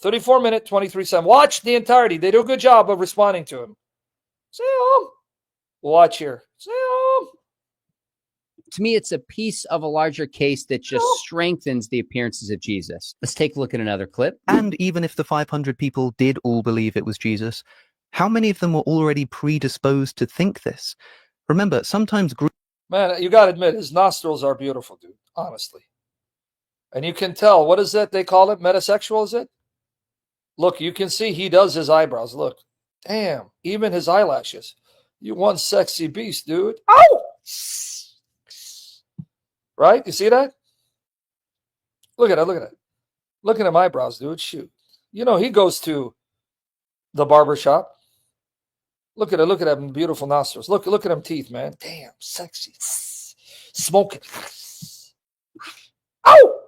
34 minute, 23-7. Watch the entirety. They do a good job of responding to him. Salam. Watch here. Salam. To me, it's a piece of a larger case that just strengthens the appearances of Jesus. Let's take a look at another clip. And even if the 500 people did all believe it was Jesus, how many of them were already predisposed to think this? Remember, sometimes groups... Man, you got to admit, his nostrils are beautiful, dude, honestly. And you can tell, what is that they call it? Metasexual, is it? Look, you can see he does his eyebrows. Look. Damn, even his eyelashes. You one sexy beast, dude. Ow! Right? You see that? Look at it, look at it. Look at him eyebrows, dude. Shoot. You know, he goes to the barber shop. Look at it, look at them beautiful nostrils. Look at them teeth, man. Damn, sexy. Smoking. Ow!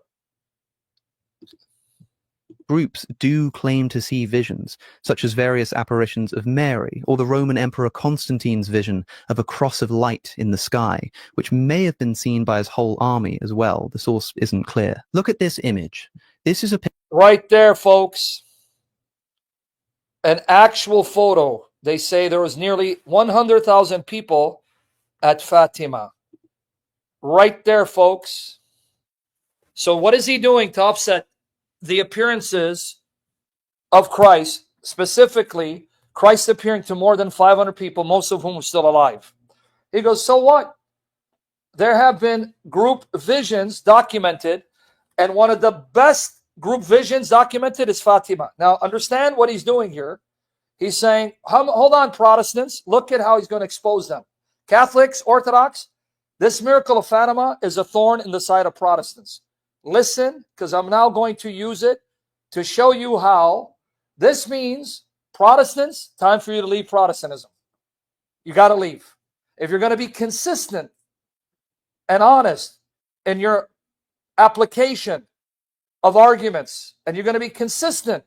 Groups do claim to see visions, such as various apparitions of Mary, or the Roman Emperor Constantine's vision of a cross of light in the sky, which may have been seen by his whole army as well. The source isn't clear. Look at this image. This is a... Right there, folks. An actual photo. They say there was nearly 100,000 people at Fatima. Right there, folks. So what is he doing to offset the appearances of Christ, specifically Christ appearing to more than 500 people, most of whom are still alive? He goes, so what? There have been group visions documented, and one of the best group visions documented is Fatima. Now, understand what he's doing here. He's saying, hold on, Protestants. Look at how he's going to expose them. Catholics, Orthodox, this miracle of Fatima is a thorn in the side of Protestants. Listen, because I'm now going to use it to show you how this means, Protestants, time for you to leave Protestantism. You got to leave. If you're going to be consistent and honest in your application of arguments, and you're going to be consistent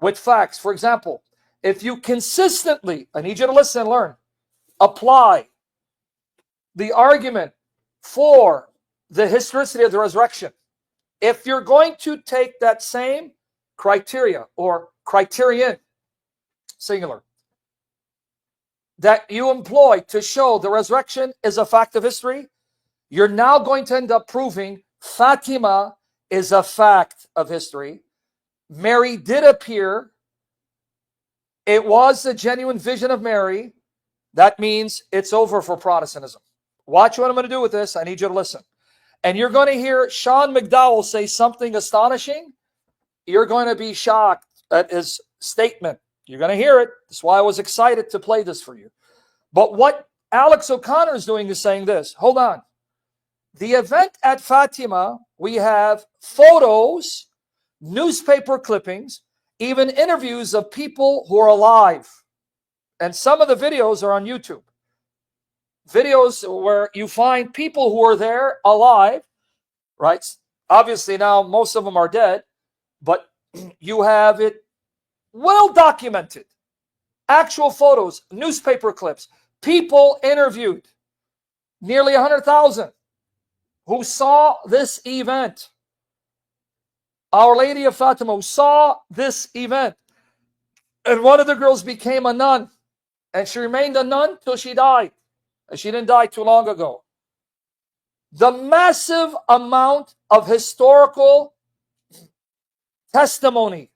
with facts. For example, if you consistently, I need you to listen and learn, apply the argument for the historicity of the resurrection, if you're going to take that same criteria or criterion, singular, that you employ to show the resurrection is a fact of history, you're now going to end up proving Fatima is a fact of history. Mary did appear. It was a genuine vision of Mary. That means it's over for Protestantism. Watch what I'm going to do with this. I need you to listen. And you're going to hear Sean McDowell say something astonishing. You're going to be shocked at his statement. You're going to hear it. That's why I was excited to play this for you. But what Alex O'Connor is doing is saying this. Hold on. The event at Fatima, we have photos, newspaper clippings, even interviews of people who are alive. And some of the videos are on YouTube. Videos where you find people who are there alive, right? Obviously now most of them are dead, but you have it well documented. Actual photos, newspaper clips, people interviewed, nearly 100,000 who saw this event. Our Lady of Fatima who saw this event. And one of the girls became a nun. And she remained a nun till she died. And she didn't die too long ago. The massive amount of historical testimony,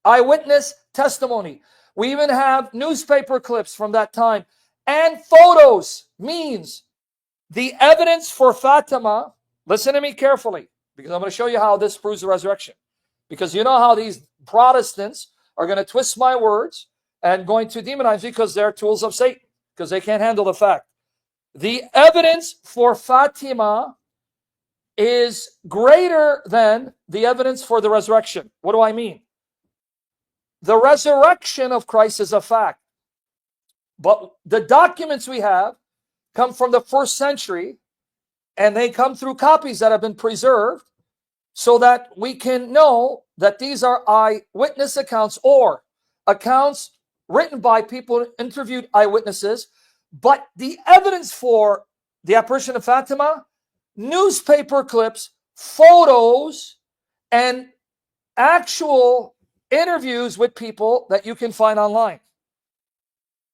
eyewitness testimony. We even have newspaper clips from that time. And photos means the evidence for Fatima. Listen to me carefully, because I'm going to show you how this proves the resurrection. Because you know how these Protestants are going to twist my words and going to demonize me because they're tools of Satan, because they can't handle the fact. The evidence for Fatima is greater than the evidence for the resurrection. What do I mean? The resurrection of Christ is a fact. But the documents we have come from the 1st century, and they come through copies that have been preserved so that we can know that these are eyewitness accounts or accounts written by people who interviewed eyewitnesses. But the evidence for the apparition of Fatima, newspaper clips, photos, and actual interviews with people that you can find online.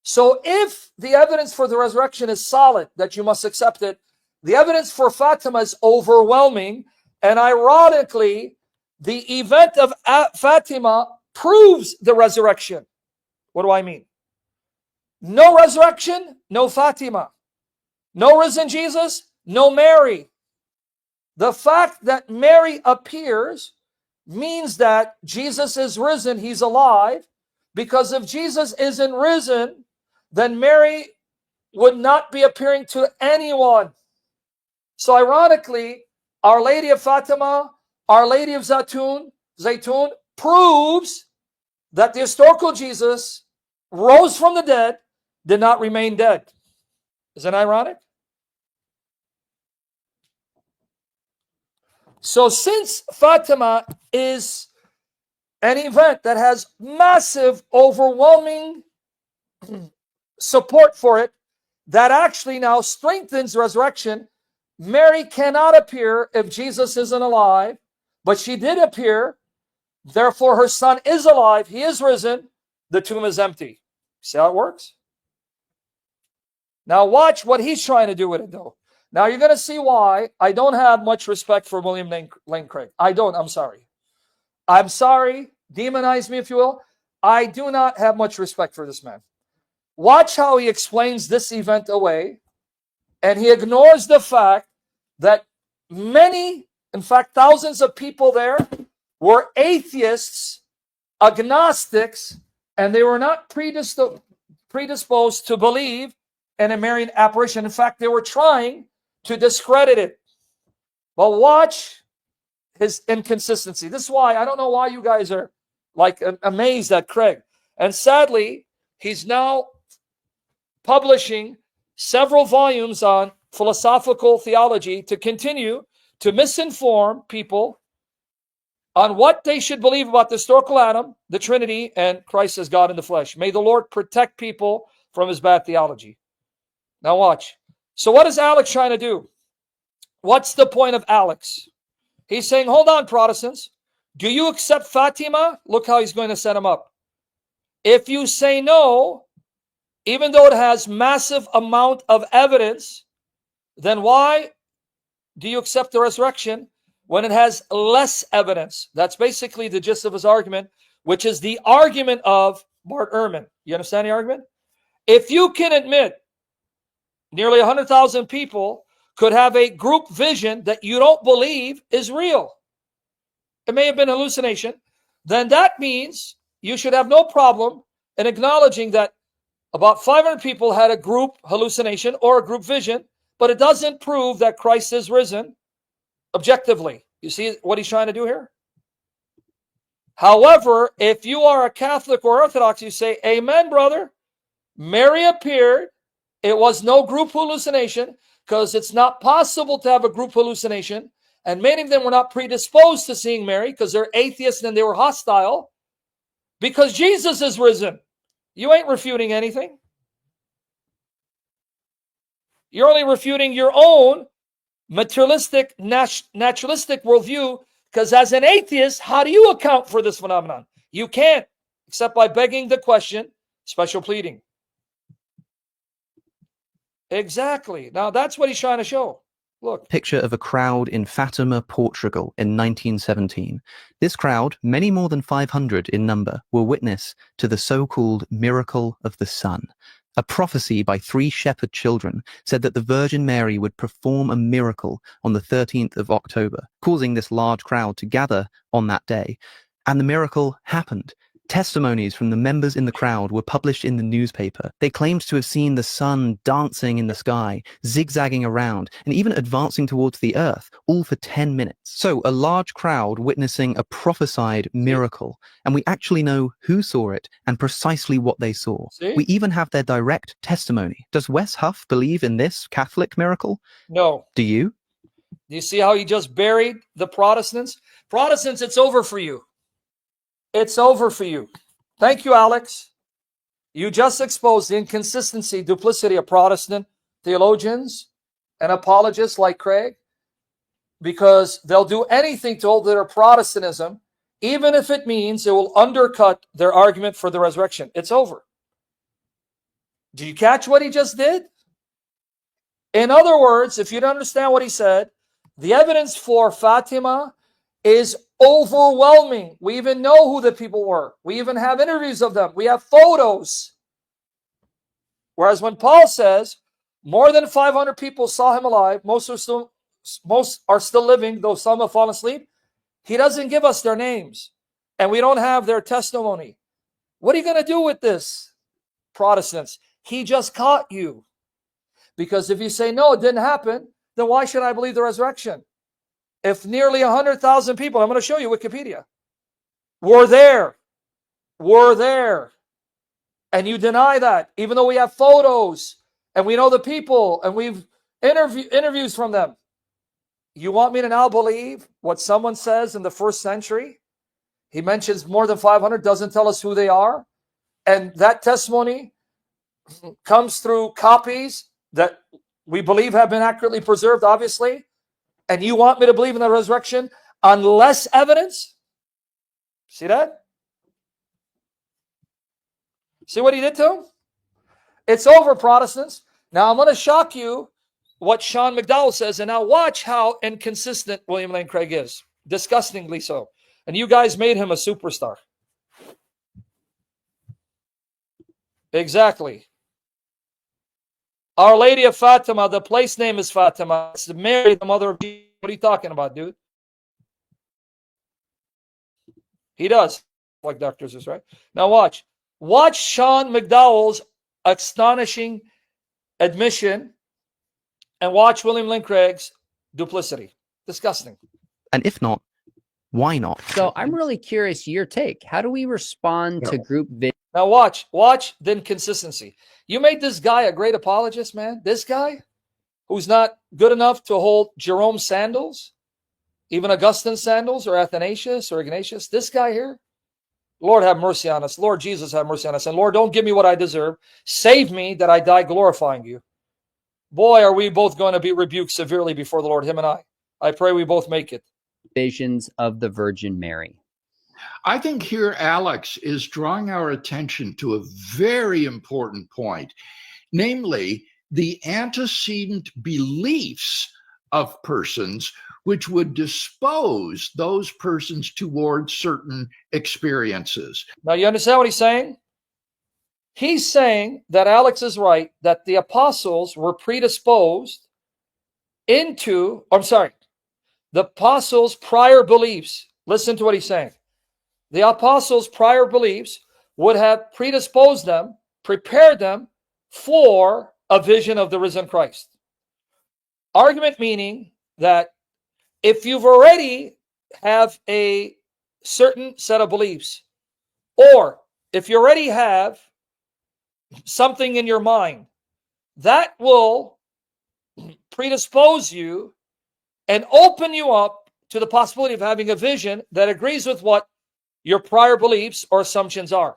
So if the evidence for the resurrection is solid, that you must accept it, the evidence for Fatima is overwhelming. And ironically, the event of Fatima proves the resurrection. What do I mean? No resurrection, no Fatima. No risen Jesus, no Mary. The fact that Mary appears means that Jesus is risen, he's alive. Because if Jesus isn't risen, then Mary would not be appearing to anyone. So ironically, Our Lady of Fatima, Our Lady of Zaytun proves that the historical Jesus rose from the dead, did not remain dead. Isn't that ironic? So since Fatima is an event that has massive, overwhelming support for it, that actually now strengthens resurrection, Mary cannot appear if Jesus isn't alive, but she did appear. Therefore, her son is alive. He is risen. The tomb is empty. See how it works? Now watch what he's trying to do with it, though. Now you're going to see why I don't have much respect for William Lane Craig. I don't. I'm sorry. I'm sorry. Demonize me, if you will. I do not have much respect for this man. Watch how he explains this event away, and he ignores the fact that many, in fact, thousands of people there were atheists, agnostics, and they were not predisposed to believe in a Marian apparition. In fact, they were trying to discredit it. But watch his inconsistency. This is why I don't know why you guys are like amazed at Craig. And sadly, he's now publishing several volumes on philosophical theology to continue to misinform people on what they should believe about the historical Adam, the Trinity, and Christ as God in the flesh. May the Lord protect people from his bad theology. Now watch. So what is Alex trying to do? What's the point of Alex? He's saying, hold on, Protestants. Do you accept Fatima? Look how he's going to set him up. If you say no, even though it has massive amount of evidence, then why do you accept the resurrection when it has less evidence? That's basically the gist of his argument, which is the argument of Bart Ehrman. You understand the argument? If you can admit nearly 100,000 people could have a group vision that you don't believe is real, it may have been hallucination, then that means you should have no problem in acknowledging that about 500 people had a group hallucination or a group vision, but it doesn't prove that Christ is risen objectively. You see what he's trying to do here? However, if you are a Catholic or Orthodox, you say, amen, brother. Mary appeared. It was no group hallucination, because it's not possible to have a group hallucination. And many of them were not predisposed to seeing Mary because they're atheists and they were hostile. Because Jesus is risen. You ain't refuting anything. You're only refuting your own materialistic, naturalistic worldview, because as an atheist, how do you account for this phenomenon? You can't, except by begging the question, special pleading. Exactly. Now that's what he's trying to show. Look. Picture of a crowd in Fatima, Portugal in 1917. This crowd, many more than 500 in number, were witness to the so-called miracle of the sun. A prophecy by 3 shepherd children said that the Virgin Mary would perform a miracle on the 13th of October, causing this large crowd to gather on that day. And the miracle happened. Testimonies from the members in the crowd were published in the newspaper. They claimed to have seen the sun dancing in the sky, zigzagging around, and even advancing towards the earth, all for 10 minutes. So a large crowd witnessing a prophesied miracle, and we actually know who saw it and precisely what they saw. See? We even have their direct testimony. Does Wes Huff believe in this Catholic miracle? No. Do you? Do you see how he just buried the Protestants? Protestants, it's over for you. It's over for you. Thank you, Alex. You just exposed the inconsistency, duplicity of Protestant theologians and apologists like Craig, because they'll do anything to hold their Protestantism even if it means it will undercut their argument for the resurrection. It's over. Do you catch what he just did? In other words, if you don't understand what he said, the evidence for Fatima is overwhelming. We even know who the people were. We even have interviews of them. We have photos. Whereas when Paul says more than 500 people saw him alive, most are still living, though some have fallen asleep, he doesn't give us their names, and we don't have their testimony. What are you going to do with this, Protestants? He just caught you. Because if you say, no, it didn't happen, then why should I believe the resurrection? If nearly 100,000 people, I'm going to show you Wikipedia, were there, and you deny that, even though we have photos, and we know the people, and we've interviews from them. You want me to now believe what someone says in the first century? He mentions more than 500, doesn't tell us who they are. And that testimony comes through copies that we believe have been accurately preserved, obviously. And you want me to believe in the resurrection on less evidence? See that? See what he did to him? It's over, Protestants. Now I'm going to shock you what Sean McDowell says, and now watch how inconsistent William Lane Craig is. Disgustingly so. And you guys made him a superstar. Exactly. Our Lady of Fatima, the place name is Fatima. It's Mary, the mother of Jesus. What are you talking about, dude? He does. Like Dr. Zeus, right? Now watch. Watch Sean McDowell's astonishing admission, and watch William Lane Craig's duplicity. Disgusting. And if not, why not? So I'm really curious your take. How do we respond to group vision? Now watch the inconsistency. You made this guy a great apologist, man. This guy who's not good enough to hold Jerome's sandals, even Augustine's sandals, or Athanasius or Ignatius. This guy here, Lord have mercy on us. Lord Jesus have mercy on us. And Lord, don't give me what I deserve. Save me that I die glorifying you. Boy, are we both going to be rebuked severely before the Lord, him and I. I pray we both make it. Visions of the Virgin Mary. I think here Alex is drawing our attention to a very important point, namely the antecedent beliefs of persons which would dispose those persons towards certain experiences. Now, you understand what he's saying? He's saying that Alex is right, that the apostles were predisposed into, the apostles' prior beliefs. Listen to what he's saying. The apostles' prior beliefs would have predisposed them, prepared them for a vision of the risen Christ. Argument meaning that if you've already have a certain set of beliefs, or if you already have something in your mind, that will predispose you and open you up to the possibility of having a vision that agrees with what your prior beliefs or assumptions are.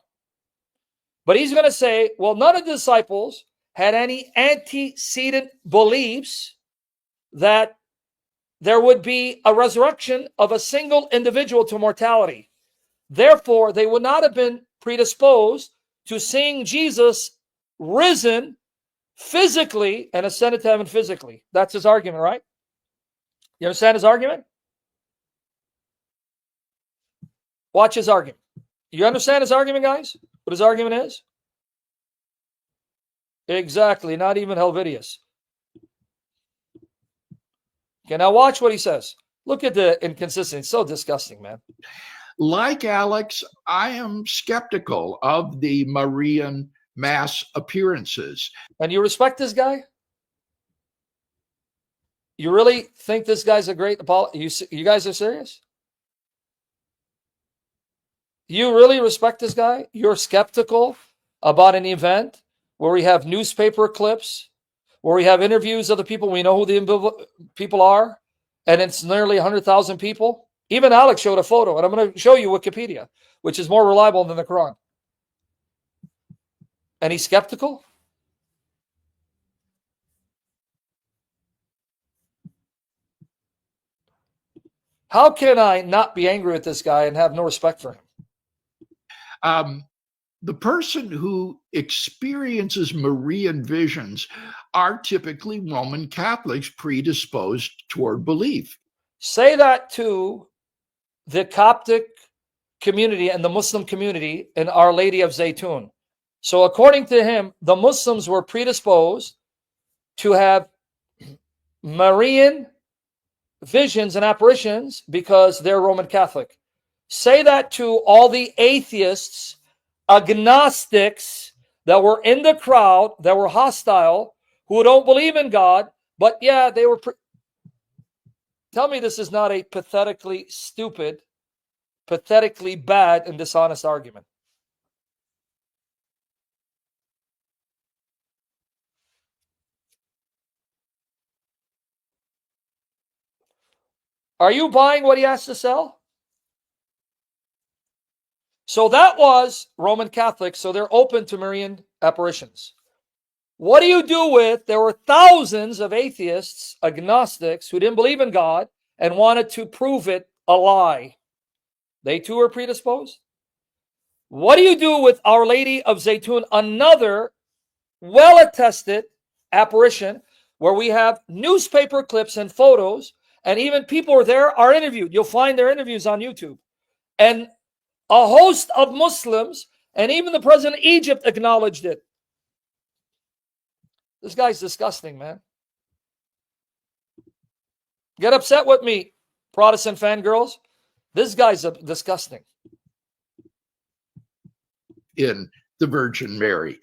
But he's going to say, well, none of the disciples had any antecedent beliefs that there would be a resurrection of a single individual to mortality. Therefore, they would not have been predisposed to seeing Jesus risen physically and ascended to heaven physically. That's his argument, right? You understand his argument? Watch his argument. You understand his argument, guys? What his argument is? Exactly, not even Helvidius. Okay, now watch what he says. Look at the inconsistency. It's so disgusting, man. Like Alex, I am skeptical of the Marian mass appearances. And you respect this guy? You really think this guy's a great apologist? You guys are serious? You really respect this guy? You're skeptical about an event where we have newspaper clips, where we have interviews of the people, we know who the people are, and it's nearly 100,000 people? Even Alex showed a photo, and I'm going to show you Wikipedia, which is more reliable than the Quran. And he's skeptical? How can I not be angry with this guy and have no respect for him? The person who experiences Marian visions are typically Roman Catholics predisposed toward belief. Say that to the Coptic community and the Muslim community in Our Lady of Zaytun. So according to him, the Muslims were predisposed to have Marian visions and apparitions because they're Roman Catholic. Say that to all the atheists, agnostics that were in the crowd, that were hostile, who don't believe in God, but yeah, they were. Tell me this is not a pathetically stupid, pathetically bad and dishonest argument. Are you buying what he has to sell? So that was Roman Catholic, so they're open to Marian apparitions. What do you do with, there were thousands of atheists, agnostics, who didn't believe in God and wanted to prove it a lie. They too are predisposed. What do you do with Our Lady of Zaytun, another well-attested apparition where we have newspaper clips and photos, and even people are there are interviewed. You'll find their interviews on YouTube. And a host of Muslims, and even the president of Egypt acknowledged it. This guy's disgusting, man. Get upset with me, Protestant fangirls. This guy's disgusting. In the Virgin Mary.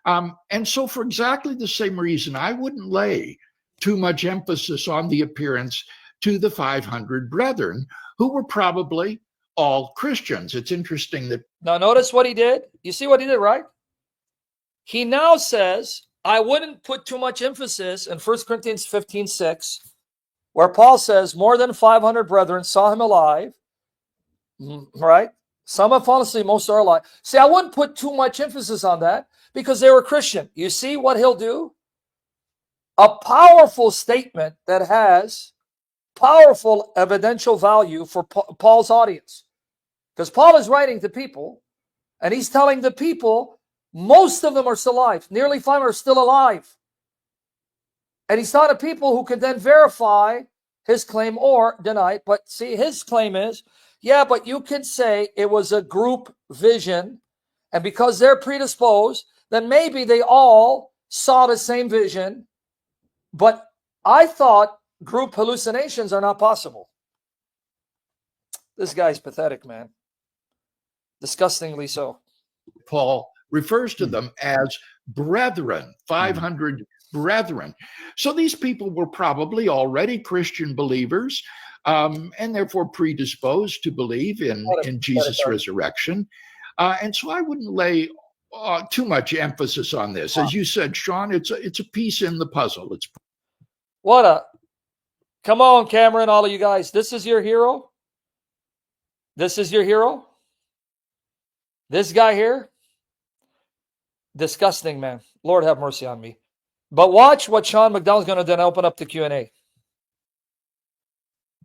And so for exactly the same reason, I wouldn't lay too much emphasis on the appearance to the 500 brethren who were probably all Christians. It's interesting that... Now notice what he did. You see what he did, right? He now says, I wouldn't put too much emphasis in 1 Corinthians 15:6, where Paul says, more than 500 brethren saw him alive, right? Some have fallen asleep, most are alive. See, I wouldn't put too much emphasis on that because they were Christian. You see what he'll do? A powerful statement that has powerful evidential value for Paul's audience. Because Paul is writing to people, and he's telling the people, most of them are still alive. Nearly 500 are still alive. And he's talking to people who can then verify his claim or deny it. But see, his claim is, yeah, but you can say it was a group vision, and because they're predisposed, then maybe they all saw the same vision. But I thought group hallucinations are not possible. This guy's pathetic, man. Disgustingly so. Paul refers to them as brethren, 500 brethren. So these people were probably already Christian believers, and therefore predisposed to believe in Jesus' resurrection. And so I wouldn't lay too much emphasis on this. As you said, Sean, it's a piece in the puzzle. Come on, Cameron, all of you guys. This is your hero? This is your hero? This guy here? Disgusting, man. Lord have mercy on me. But watch what Sean McDowell's going to then open up the Q&A.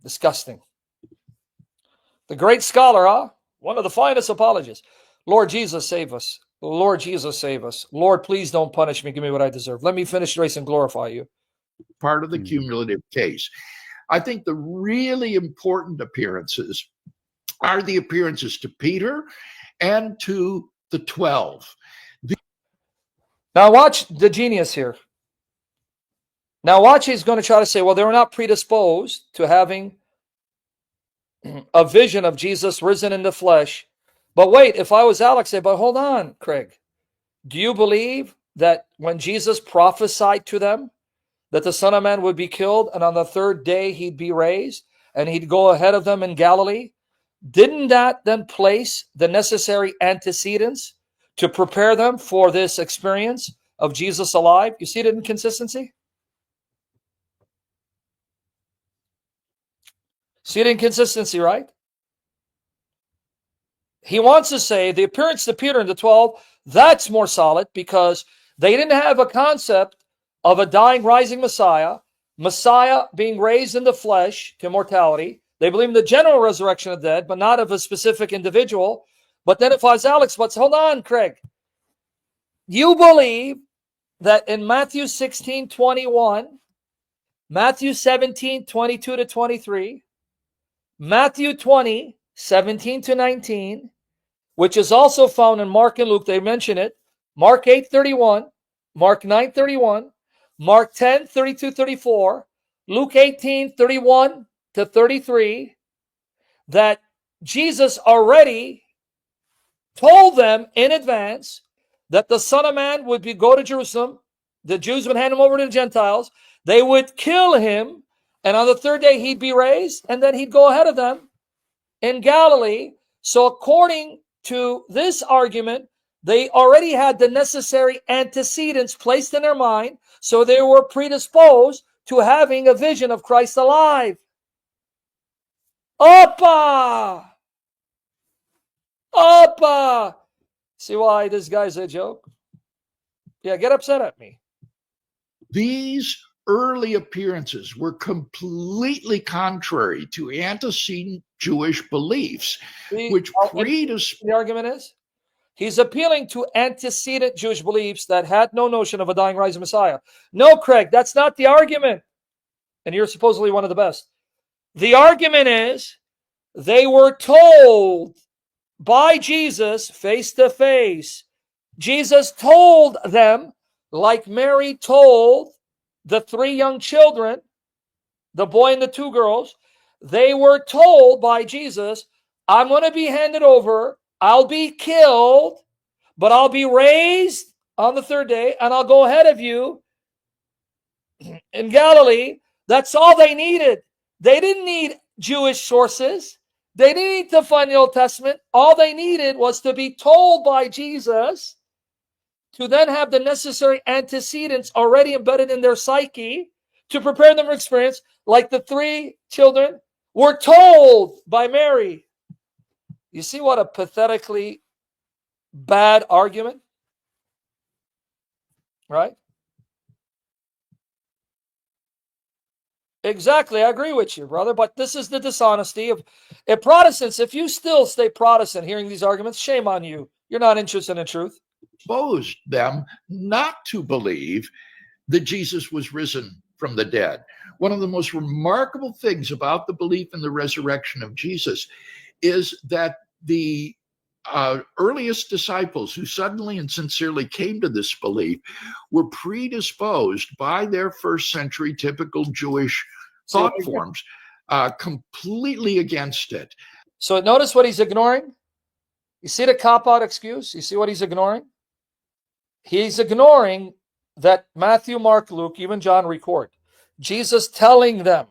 Disgusting. The great scholar, huh? One of the finest apologists. Lord Jesus, save us. Lord Jesus, save us. Lord, please don't punish me. Give me what I deserve. Let me finish the race and glorify you. Part of the cumulative case. I think the really important appearances are the appearances to Peter and to the 12. Now watch the genius here. Now watch, he's going to try to say, well, they were not predisposed to having a vision of Jesus risen in the flesh. But wait, if I was Alex, say, but hold on, Craig. Do you believe that when Jesus prophesied to them that the Son of Man would be killed and on the third day he'd be raised and he'd go ahead of them in Galilee? Didn't that then place the necessary antecedents to prepare them for this experience of Jesus alive? You see the inconsistency? See the inconsistency, right? He wants to say the appearance to Peter and the 12, that's more solid because they didn't have a concept of a dying, rising Messiah, Messiah being raised in the flesh to immortality. They believe in the general resurrection of the dead, but not of a specific individual. But then if I was Alex, but hold on, Craig. You believe that in Matthew 16:21, Matthew 17:22 to 23, Matthew 20:17 to 19, which is also found in Mark and Luke, they mention it, Mark 8:31, Mark 9:31, Mark 10:32-34, Luke 18:31 to 33, that Jesus already told them in advance that the Son of Man would go to Jerusalem, the Jews would hand him over to the Gentiles, they would kill him, and on the third day he'd be raised, and then he'd go ahead of them in Galilee. So according to this argument, they already had the necessary antecedents placed in their mind, so they were predisposed to having a vision of Christ alive. Oppa! Oppa! See why this guy's a joke? Yeah, get upset at me. These early appearances were completely contrary to antecedent Jewish beliefs, which the argument is he's appealing to antecedent Jewish beliefs that had no notion of a dying rising Messiah. No, Craig, that's not the argument. And you're supposedly one of the best. The argument is they were told by Jesus face to face. Jesus told them, like Mary told the 3 young children, the boy and the 2 girls, they were told by Jesus, I'm going to be handed over, I'll be killed, but I'll be raised on the 3rd day, and I'll go ahead of you in Galilee. That's all they needed. They didn't need Jewish sources. They didn't need to find the Old Testament. All they needed was to be told by Jesus, to then have the necessary antecedents already embedded in their psyche to prepare them for experience, like the 3 children were told by Mary. You see what a pathetically bad argument? Right? Exactly, I agree with you, brother, but this is the dishonesty of Protestants. If you still stay Protestant hearing these arguments, shame on you. You're not interested in truth. Exposed them not to believe that Jesus was risen from the dead. One of the most remarkable things about the belief in the resurrection of Jesus is that the earliest disciples who suddenly and sincerely came to this belief were predisposed by their first century typical Jewish thought forms completely against it. So notice what he's ignoring. You see the cop-out excuse? You see what he's ignoring? He's ignoring that Matthew, Mark, Luke, even John record Jesus telling them,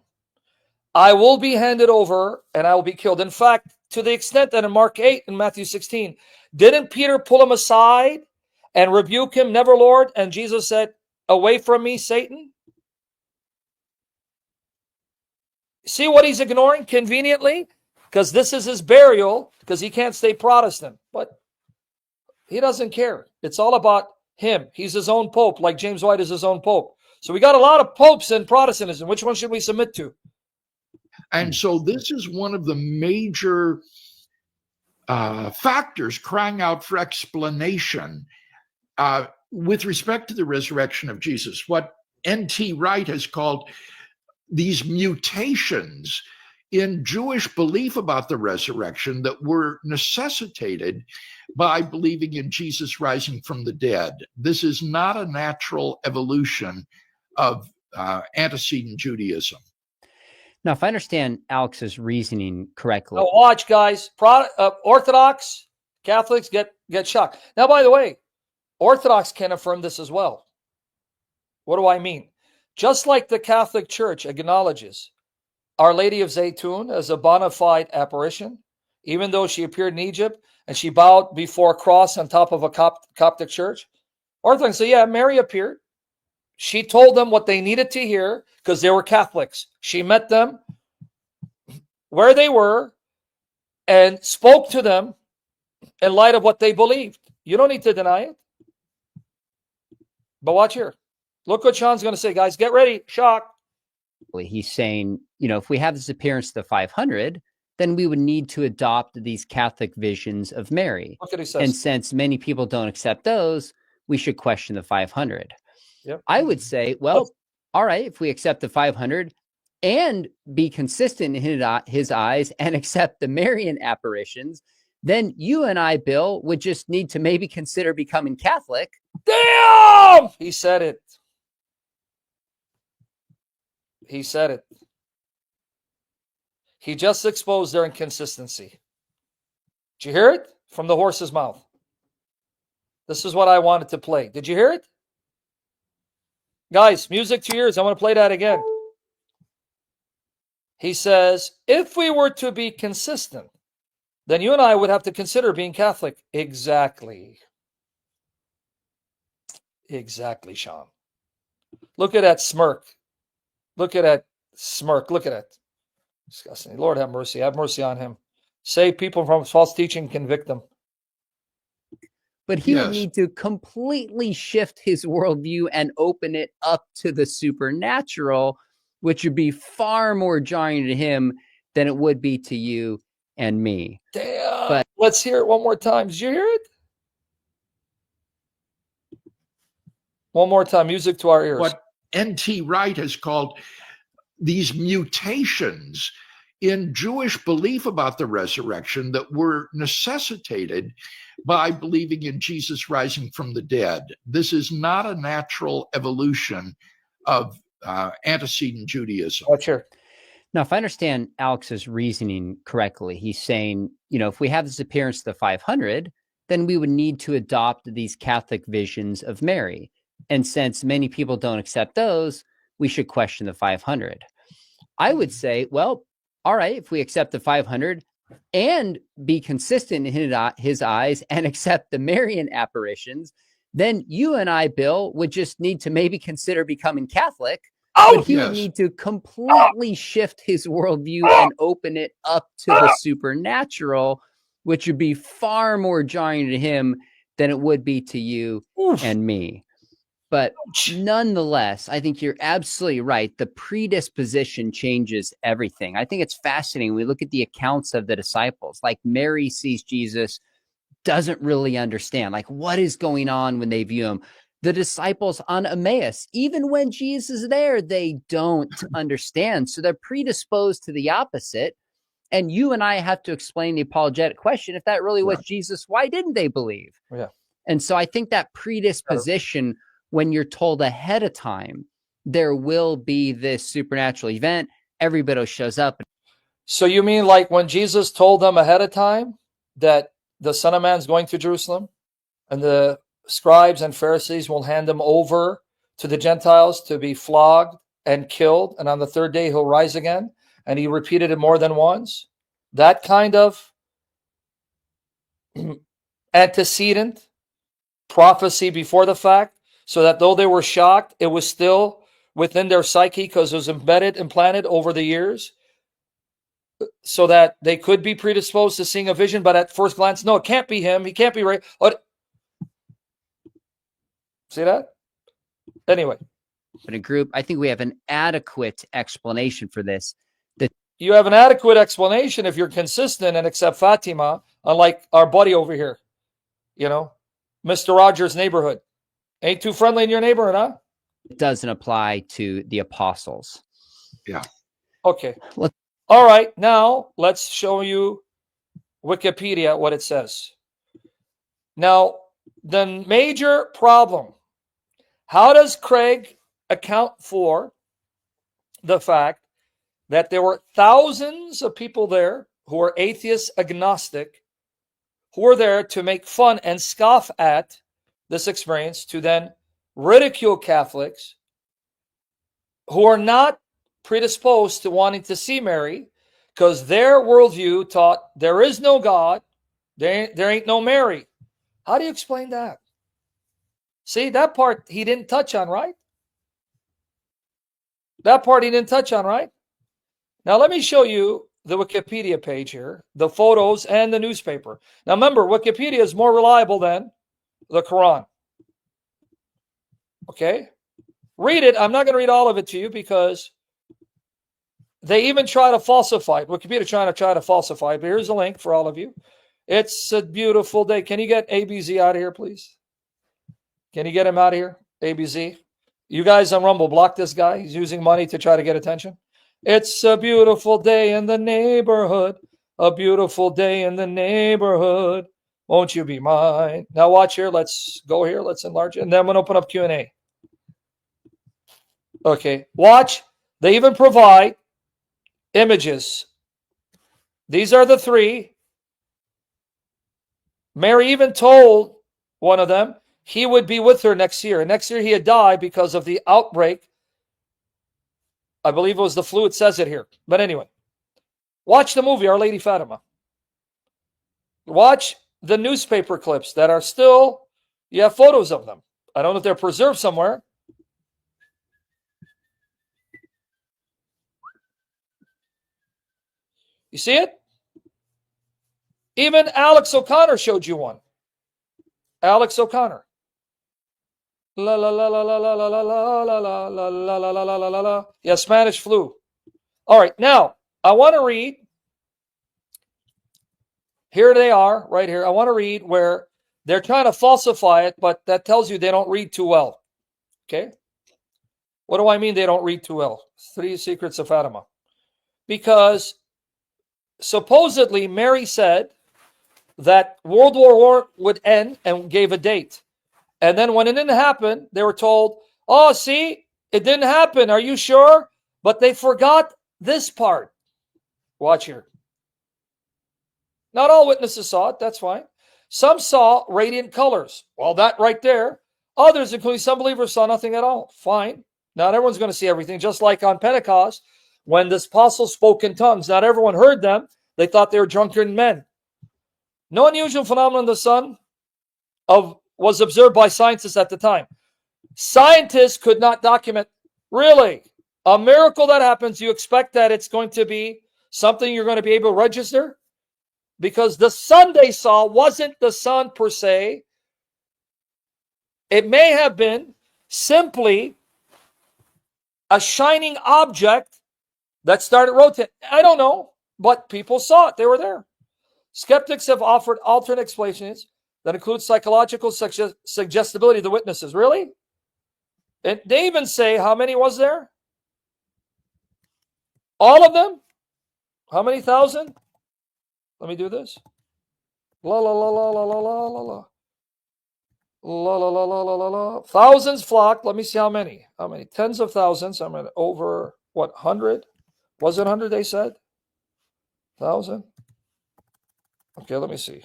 I will be handed over and I will be killed. In fact, to the extent that in Mark 8 and Matthew 16, didn't Peter pull him aside and rebuke him, never, Lord? And Jesus said, away from me, Satan. See what he's ignoring conveniently? Because this is his burial, because he can't stay Protestant. But he doesn't care. It's all about him. He's his own pope, like James White is his own pope. So we got a lot of popes in Protestantism. Which one should we submit to? And so this is one of the major factors crying out for explanation with respect to the resurrection of Jesus. What N.T. Wright has called these mutations in Jewish belief about the resurrection that were necessitated by believing in Jesus rising from the dead. This is not a natural evolution of antecedent Judaism. Now, if I understand Alex's reasoning correctly. Now watch, guys. Orthodox Catholics get shocked. Now, by the way, Orthodox can affirm this as well. What do I mean? Just like the Catholic Church acknowledges Our Lady of Zaytun as a bona fide apparition, even though she appeared in Egypt and she bowed before a cross on top of a Coptic church. Orthodox say, yeah, Mary appeared. She told them what they needed to hear because they were Catholics. She met them where they were and spoke to them in light of what they believed. You don't need to deny it. But watch here. Look what Sean's going to say, guys. Get ready. Shock. He's saying, if we have this appearance of the 500, then we would need to adopt these Catholic visions of Mary. Look what he says. And since many people don't accept those, we should question the 500. Yep. I would say, well, all right, if we accept the 500 and be consistent in his eyes and accept the Marian apparitions, then you and I, Bill, would just need to maybe consider becoming Catholic. Damn! He said it. He said it. He just exposed their inconsistency. Did you hear it? From the horse's mouth. This is what I wanted to play. Did you hear it? Guys, music to your ears. I want to play that again. He says, if we were to be consistent, then you and I would have to consider being Catholic. Exactly. Exactly, Sean. Look at that smirk. Look at that smirk. Look at it. Disgusting. Lord have mercy. Have mercy on him. Save people from false teaching, convict them. But he would need to completely shift his worldview and open it up to the supernatural, which would be far more jarring to him than it would be to you and me. Damn. But let's hear it one more time. Did you hear it? One more time. Music to our ears. What N.T. Wright has called these mutations in Jewish belief about the resurrection that were necessitated by believing in Jesus rising from the dead. This is not a natural evolution of antecedent Judaism. Watch here. Now, if I understand Alex's reasoning correctly, he's saying, if we have this appearance of the 500, then we would need to adopt these Catholic visions of Mary. And since many people don't accept those, we should question the 500. I would say, well, all right, if we accept the 500 and be consistent in his eyes and accept the Marian apparitions, then you and I, Bill, would just need to maybe consider becoming Catholic. But he would need to completely shift his worldview and open it up to the supernatural, which would be far more jarring to him than it would be to you and me. But nonetheless, I think you're absolutely right. The predisposition changes everything. I think it's fascinating. We look at the accounts of the disciples, like Mary sees Jesus, doesn't really understand, like what is going on when they view him. The disciples on Emmaus, even when Jesus is there, they don't understand. So they're predisposed to the opposite. And you and I have to explain the apologetic question. If that really was Jesus, why didn't they believe? Yeah. And so I think that predisposition, when you're told ahead of time, there will be this supernatural event, everybody shows up. So you mean like when Jesus told them ahead of time that the Son of Man is going to Jerusalem and the scribes and Pharisees will hand him over to the Gentiles to be flogged and killed, and on the third day he'll rise again, and he repeated it more than once? That kind of antecedent prophecy before the fact, so that though they were shocked, it was still within their psyche because it was embedded, implanted over the years, so that they could be predisposed to seeing a vision, but at first glance, no, it can't be him. He can't be right. See that? Anyway. But in group, I think we have an adequate explanation for this. You have an adequate explanation if you're consistent and accept Fatima, unlike our buddy over here. Mr. Rogers' neighborhood. Ain't too friendly in your neighborhood, huh? It doesn't apply to the apostles. Yeah. Okay. All right. Now, let's show you Wikipedia, what it says. Now, the major problem. How does Craig account for the fact that there were thousands of people there who were atheist, agnostic, who were there to make fun and scoff at this experience, to then ridicule Catholics who are not predisposed to wanting to see Mary because their worldview taught there is no God, there ain't no Mary? How do you explain that? See, that part he didn't touch on, right? That part he didn't touch on, right? Now, let me show you the Wikipedia page here, the photos and the newspaper. Now, remember, Wikipedia is more reliable than the Quran. Okay? Read it. I'm not going to read all of it to you because they even try to falsify it. Wikipedia try to falsify it, but here's a link for all of you. It's a beautiful day. Can you get ABZ out of here, please? Can you get him out of here? ABZ. You guys on Rumble, block this guy. He's using money to try to get attention. It's a beautiful day in the neighborhood. A beautiful day in the neighborhood. Won't you be mine? Now watch here. Let's go here. Let's enlarge it. And then I'm going to open up Q&A. Okay. Watch. They even provide images. These are the three. Mary even told one of them he would be with her next year. And next year he had died because of the outbreak. I believe it was the flu. It says it here. But anyway, watch the movie Our Lady Fatima. Watch the newspaper clips that are still, you have photos of them. I don't know if they're preserved somewhere. You see it? Even Alex O'Connor showed you one. Alex O'Connor. La la la la la la la la la la la la la la la la la la. Yeah, Spanish flu. All right, now I want to read. Here they are, right here. I want to read where they're trying to falsify it, but that tells you they don't read too well. Okay? What do I mean they don't read too well? 3 Secrets of Fatima. Because supposedly Mary said that World War I would end and gave a date. And then when it didn't happen, they were told, oh, see, it didn't happen. Are you sure? But they forgot this part. Watch here. Not all witnesses saw it. That's fine. Some saw radiant colors. Well, that right there. Others, including some believers, saw nothing at all. Fine. Not everyone's going to see everything. Just like on Pentecost, when the apostles spoke in tongues, not everyone heard them. They thought they were drunken men. No unusual phenomenon in the sun was observed by scientists at the time. Scientists could not document, really, a miracle that happens. You expect that it's going to be something you're going to be able to register? Because the sun they saw wasn't the sun per se. It may have been simply a shining object that started rotating. I don't know, but people saw it. They were there. Skeptics have offered alternate explanations that include psychological suggestibility of the witnesses. Really? And they even say, how many was there? All of them? How many thousand? Let me do this. La la la la la la la la la. La la la la la la la. Thousands flocked. Let me see how many. How many? Tens of thousands. I'm at over, what, 100? Was it 100 they said? 1,000? Okay, let me see.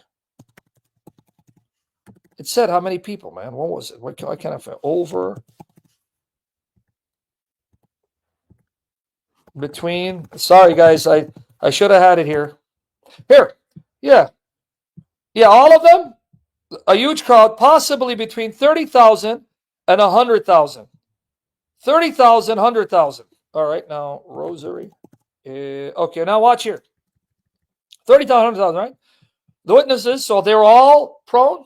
It said how many people, man. What was it? What I can't find. Over. Between. Sorry, guys. I should have had it here. Here. Yeah. Yeah, all of them. A huge crowd, possibly between 30,000 and 100,000. 30,000, 100,000. All right, now, rosary. Okay, now watch here. 30,000, 100,000, right? The witnesses, so they were all prone.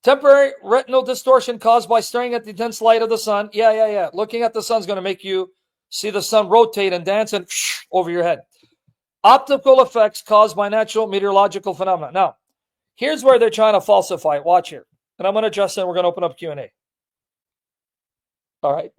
Temporary retinal distortion caused by staring at the intense light of the sun. Yeah. Looking at the sun is going to make you see the sun rotate and dance and over your head. Optical effects caused by natural meteorological phenomena. Now, here's where they're trying to falsify it. Watch here. And I'm going to adjust it and we're going to open up Q&A. All right.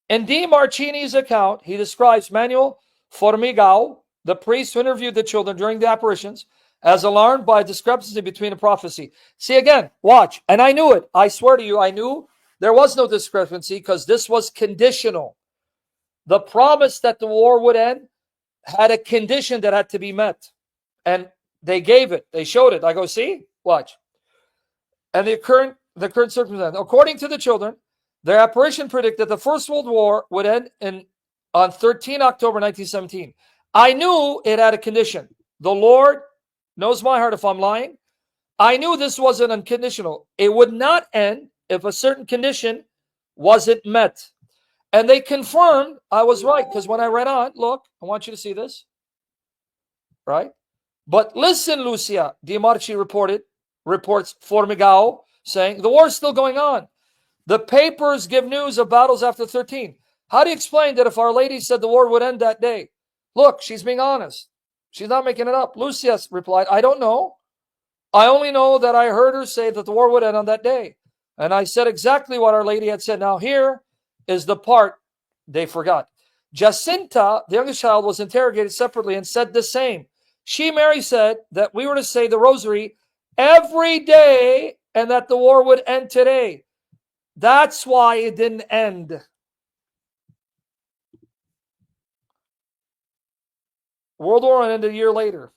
In D. Marcini's account, he describes Manuel Formigao, the priest who interviewed the children during the apparitions, as alarmed by a discrepancy between a prophecy. See again, watch. And I knew it. I swear to you, I knew there was no discrepancy because this was conditional. The promise that the war would end had a condition that had to be met. And they gave it. They showed it. I go, see? Watch. And the current circumstance. According to the children, their apparition predicted the First World War would end on 13 October 1917. I knew it had a condition. The Lord knows my heart if I'm lying. I knew this wasn't unconditional. It would not end if a certain condition wasn't met. And they confirmed I was right, because when I read on, look, I want you to see this. Right? But listen, Lucia, Di Marchi reports Formigao saying, the war is still going on. The papers give news of battles after 13. How do you explain that if Our Lady said the war would end that day? Look, she's being honest. She's not making it up. Lucius replied, I don't know. I only know that I heard her say that the war would end on that day. And I said exactly what Our Lady had said. Now here is the part they forgot. Jacinta, the youngest child, was interrogated separately and said the same. She, Mary, said that we were to say the rosary every day and that the war would end today. That's why it didn't end. World War ended a year later.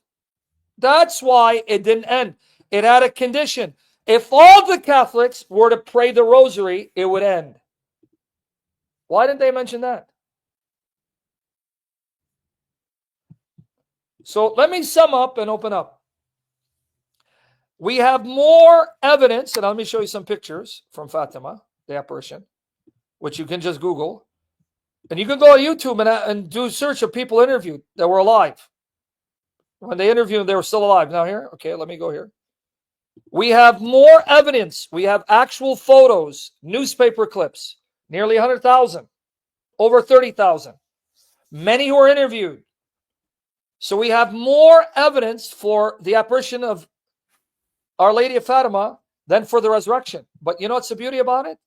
That's why it didn't end. It had a condition. If all the Catholics were to pray the rosary, it would end. Why didn't they mention that? So let me sum up and open up. We have more evidence, and let me show you some pictures from Fatima, the apparition, which you can just Google. And you can go to YouTube and do search of people interviewed that were alive. When they interviewed, they were still alive. Now here, okay, let me go here. We have more evidence. We have actual photos, newspaper clips, nearly 100,000, over 30,000. Many who were interviewed. So we have more evidence for the apparition of Our Lady of Fatima than for the resurrection. But you know what's the beauty about it?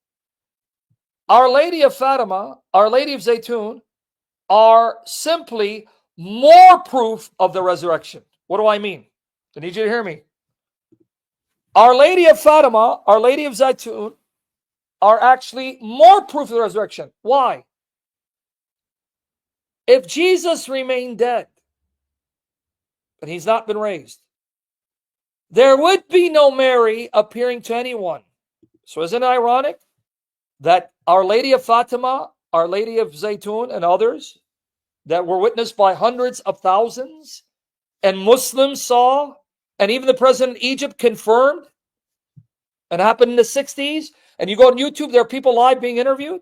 Our Lady of Fatima, Our Lady of Zaytun are simply more proof of the resurrection. What do I mean? I need you to hear me. Our Lady of Fatima, Our Lady of Zaytun are actually more proof of the resurrection. Why? If Jesus remained dead and he's not been raised, there would be no Mary appearing to anyone. So isn't it ironic that Our Lady of Fatima, Our Lady of Zaytun, and others that were witnessed by hundreds of thousands, and Muslims saw, and even the president of Egypt confirmed, and happened in the 60s, and you go on YouTube, there are people live being interviewed?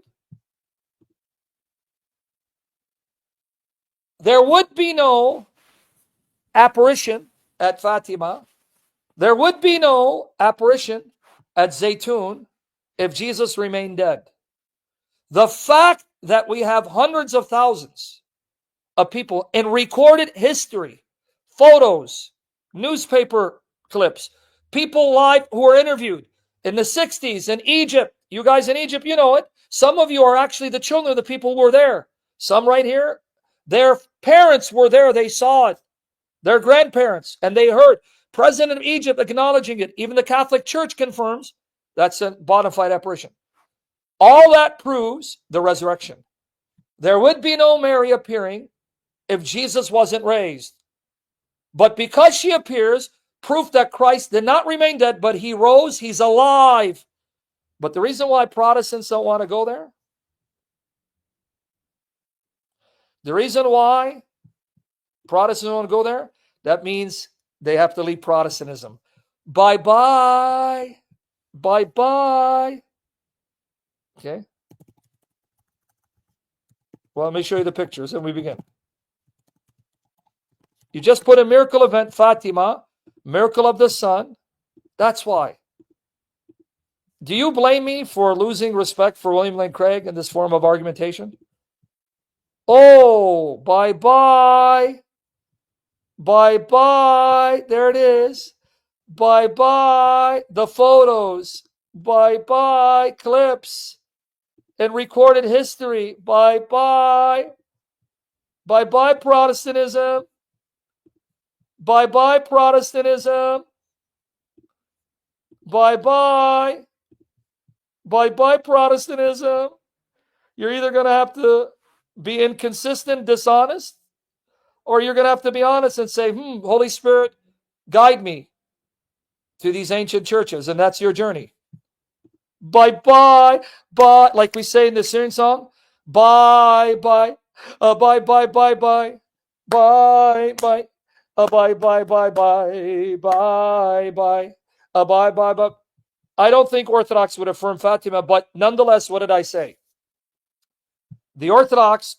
There would be no apparition at Fatima. There would be no apparition at Zaytun if Jesus remained dead. The fact that we have hundreds of thousands of people in recorded history, photos, newspaper clips, people live who were interviewed in the 60s in Egypt. You guys in Egypt, you know it. Some of you are actually the children of the people who were there. Some right here, their parents were there. They saw it. Their grandparents, and they heard. President of Egypt acknowledging it. Even the Catholic Church confirms that's a bona fide apparition. All that proves the resurrection. There would be no Mary appearing if Jesus wasn't raised. But because she appears, proof that Christ did not remain dead, but he rose, he's alive. But the reason why Protestants don't want to go there, the reason why Protestants don't want to go there, that means they have to leave Protestantism. Bye-bye. Bye-bye. Okay. Well, let me show you the pictures and we begin. You just put a miracle event, Fatima, miracle of the sun. That's why. Do you blame me for losing respect for William Lane Craig in this form of argumentation? Oh, bye-bye. Bye-bye. There it is. Bye-bye. The photos. Bye-bye. Clips. And recorded history. Bye-bye. Bye-bye, Protestantism. Bye-bye, Protestantism. Bye-bye. Bye-bye, Protestantism. You're either going to have to be inconsistent, dishonest, or you're going to have to be honest and say, Holy Spirit, guide me to these ancient churches, and that's your journey. Bye-bye, bye, like we say in the Syrian song, bye-bye, bye-bye, bye-bye, bye-bye, bye-bye, bye-bye, bye-bye, bye-bye. I don't think Orthodox would affirm Fatima, but nonetheless, what did I say? The Orthodox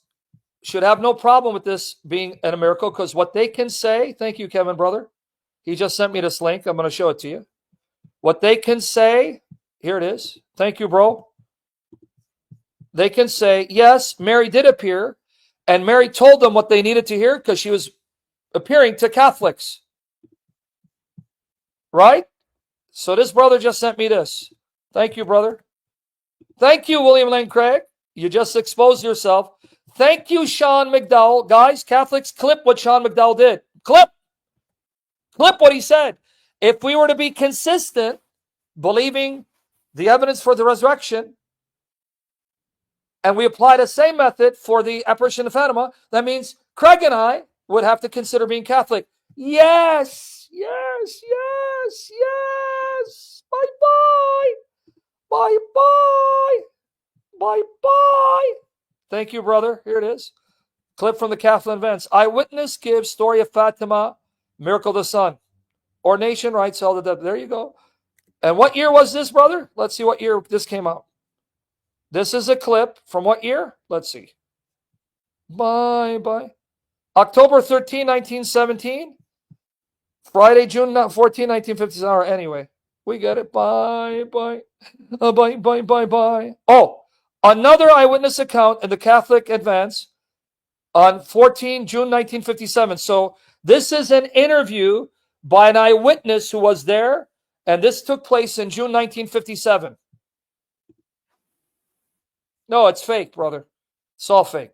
should have no problem with this being a miracle, because what they can say, thank you, Kevin, brother. He just sent me this link. I'm going to show it to you. What they can say, here it is. Thank you, bro. they can say, yes, Mary did appear, and Mary told them what they needed to hear because she was appearing to Catholics. Right? So this brother just sent me this. Thank you, brother. Thank you, William Lane Craig. You just exposed yourself. Thank you, Sean McDowell. Guys, Catholics, clip what Sean McDowell did. Clip what he said. If we were to be consistent, believing the evidence for the resurrection, and we apply the same method for the apparition of Fatima, that means Craig and I would have to consider being Catholic. Yes, yes, yes, yes. Bye-bye. Bye-bye. Bye-bye. Thank you, brother. Here it is. Clip from the Catholic events. Eyewitness gives story of Fatima, miracle of the sun. Ordination, right? So there you go. And what year was this, brother? Let's see what year this came out. This is a clip from what year? Let's see. Bye-bye. October 13, 1917. Friday, June 14, 1957. Anyway, we get it. Bye-bye. Bye-bye. Oh, another eyewitness account in the Catholic Advance on 14 June 1957. So this is an interview by an eyewitness who was there, and this took place in June 1957. No, it's fake, brother. It's all fake.